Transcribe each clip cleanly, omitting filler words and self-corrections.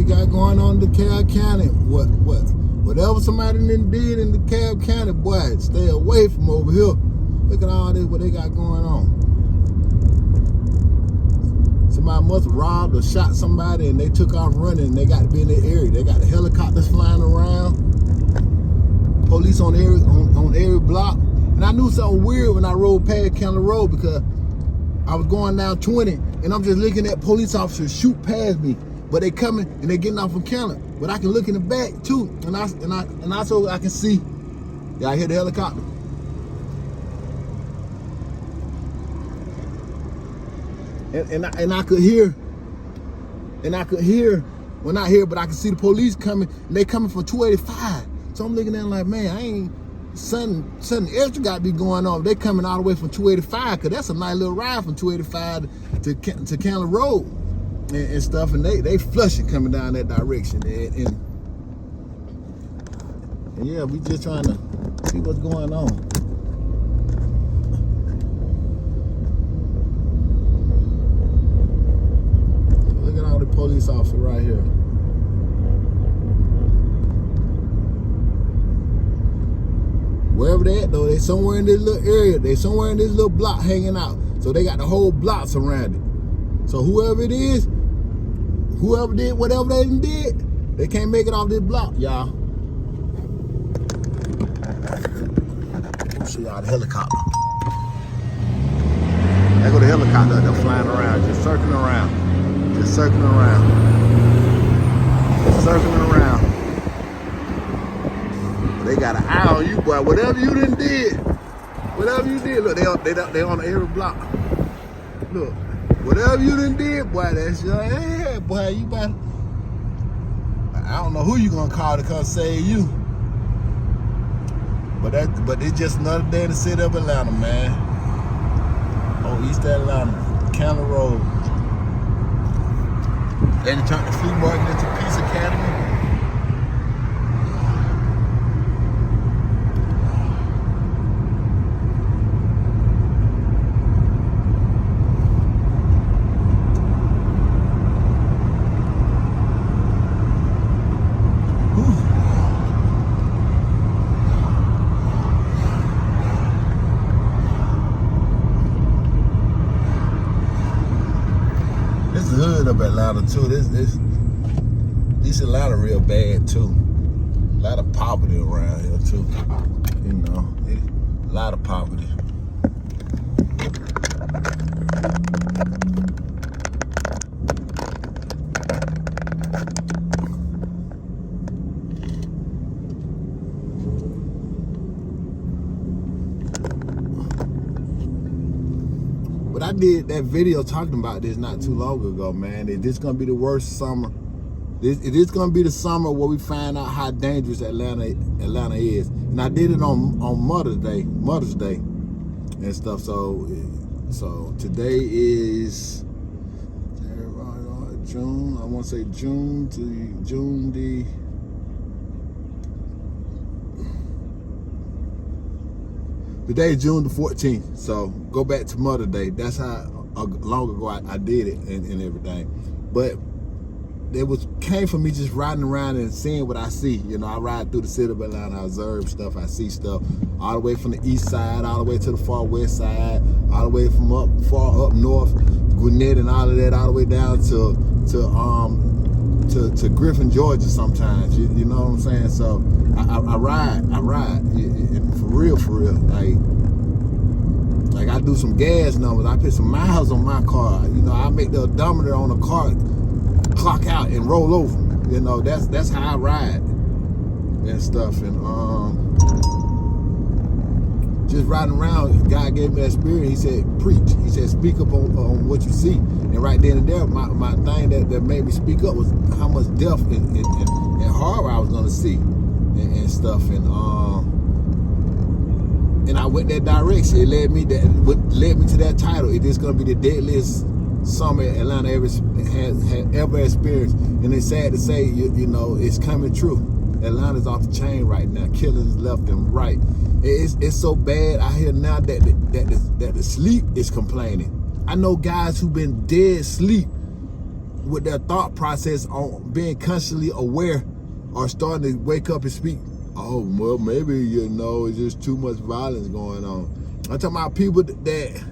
got going on in DeKalb County, whatever somebody done did in DeKalb County, boy, stay away from over here. Look at all this, what they got going on. Somebody must have robbed or shot somebody and they took off running and they got to be in the area. They got the helicopters flying around, police on every block. And I knew something weird when I rode past County Road because I was going down 20 and I'm just looking at police officers shoot past me, but they coming and they getting off from County. But I can look in the back too, and I so I can see. Yeah, I hear the helicopter. And I could hear, well, not hear, but I could see the police coming, and they coming from 285. So I'm looking at them like, man, I ain't, something extra got to be going on. They coming all the way from 285, because that's a nice little ride from 285 to County Road and stuff, and they flushing coming down that direction. And yeah, we just trying to see what's going on. Police officer right here. Wherever they at though, they somewhere in this little area. They somewhere in this little block hanging out. So they got the whole block surrounded. So whoever it is, whoever did whatever they did, they can't make it off this block, y'all. I'll show y'all the helicopter. There go the helicopter. They're flying around, just circling around. Just circling around. Just circling around. They got an eye on you, boy. Whatever you done did, look, they on every block. Look, whatever you done did, boy, that's your head, boy. You better. I don't know who you gonna call to come save you. But it's just another day in the city of Atlanta, man. On East Atlanta, County Road. They turned the flea market into Peace Academy. This is the hood of Atlanta too. This Atlanta real bad too. A lot of poverty around here too. You know, a lot of poverty. But I did that video talking about this not too long ago, man. Is this gonna be the worst summer? It is gonna be the summer where we find out how dangerous Atlanta is. And I did it on Mother's Day and stuff. So today is June. I want to say June the. Today is June the 14th, so go back to Mother's Day. That's how long ago I did it and everything. But it came from me just riding around and seeing what I see. You know, I ride through the city of Atlanta, I observe stuff, I see stuff, all the way from the east side, all the way to the far west side, all the way from far up north, Gwinnett and all of that, all the way down to Griffin, Georgia sometimes. You know what I'm saying? So I ride. For real. Like I do some gas numbers. I put some miles on my car. You know, I make the odometer on the car clock out and roll over. You know, that's how I ride and stuff. And just riding around, God gave me that spirit. He said, preach. He said, speak up on what you see. And right then and there, my thing that made me speak up was how much death and horror I was gonna see and stuff. And I went that direction. It led me to that title. It is gonna be the deadliest summer Atlanta has ever experienced. And it's sad to say, you know, it's coming true. Atlanta's off the chain right now. Killings left and right. It's so bad out here now that the sleep is complaining. I know guys who've been dead sleep with their thought process on being constantly aware or starting to wake up and speak. Oh, well, maybe, you know, it's just too much violence going on. I'm talking about people that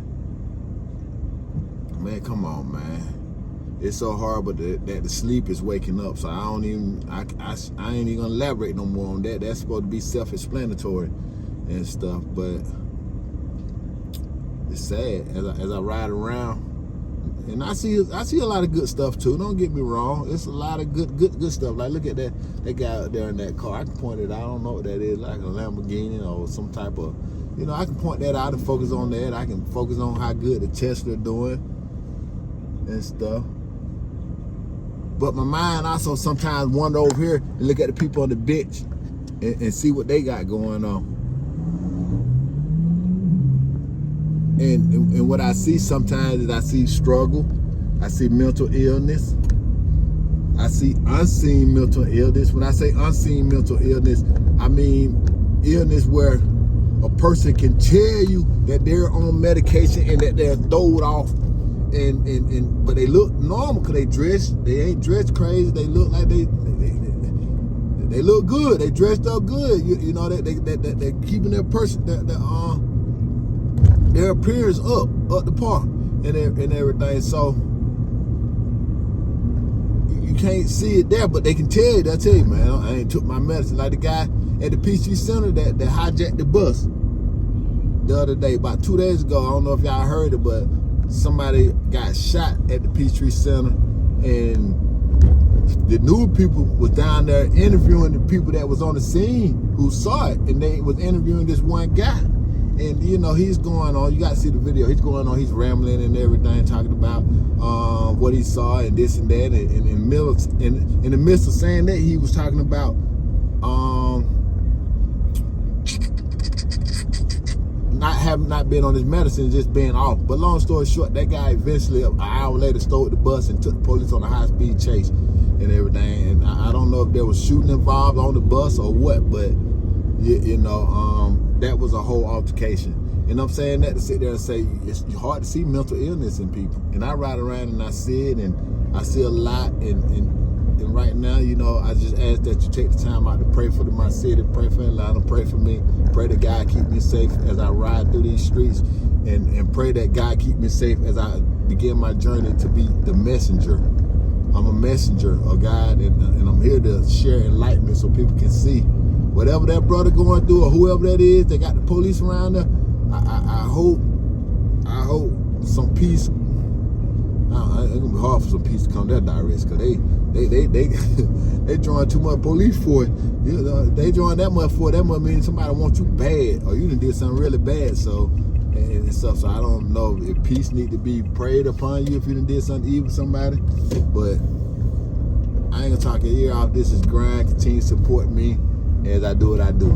man, come on, man. It's so horrible that the sleep is waking up. So I ain't even gonna elaborate no more on that. That's supposed to be self-explanatory and stuff. But it's sad as I ride around, and I see a lot of good stuff too. Don't get me wrong. It's a lot of good stuff. Like, look at that guy out there in that car. I can point it out. I don't know what that is, like a Lamborghini or some type of, you know, I can point that out and focus on that. I can focus on how good the Tesla doing and stuff. But my mind also sometimes wander over here and look at the people on the bench and see what they got going on. And what I see sometimes is I see struggle, I see mental illness, I see unseen mental illness. When I say unseen mental illness, I mean illness where a person can tell you that they're on medication and that they're throwed off, but they look normal because they ain't dressed crazy. They look like they look good. They dressed up good. You know, they're keeping their person their appearance up the par and everything. So you can't see it there, but they can tell you. They'll tell you, man, I ain't took my medicine. Like the guy at the Peachtree Center that hijacked the bus the other day, about 2 days ago. I don't know if y'all heard it, but somebody got shot at the Peachtree Center, and the news people was down there interviewing the people that was on the scene who saw it, and they was interviewing this one guy. And you know, he's going on, you gotta see the video, he's going on, he's rambling and everything, talking about what he saw and this and that, and in the midst of saying that, he was talking about not being on his medicine, just being off. But long story short, that guy eventually, an hour later, stole the bus and took the police on a high-speed chase and everything. And I don't know if there was shooting involved on the bus or what, but you know, that was a whole altercation. And I'm saying that to sit there and say it's hard to see mental illness in people. And I ride around and I see it, and I see a lot. And right now, you know, I just ask that you take the time out to pray for my city, pray for Atlanta, pray for me, pray that God keep me safe as I ride through these streets, and pray that God keep me safe as I begin my journey to be the messenger. I'm a messenger of God, and I'm here to share enlightenment so people can see whatever that brother going through or whoever that is. They got the police around there. I hope some peace. It's gonna be hard for some peace to come that direct, because they drawing too much police for it. You know, they drawing that much for it. That must mean somebody wants you bad, or you done did something really bad. So and stuff. So I don't know if peace need to be prayed upon you if you done did something evil to somebody. But I ain't gonna talk your ear off. This is Grind. Continue to support me as I do what I do.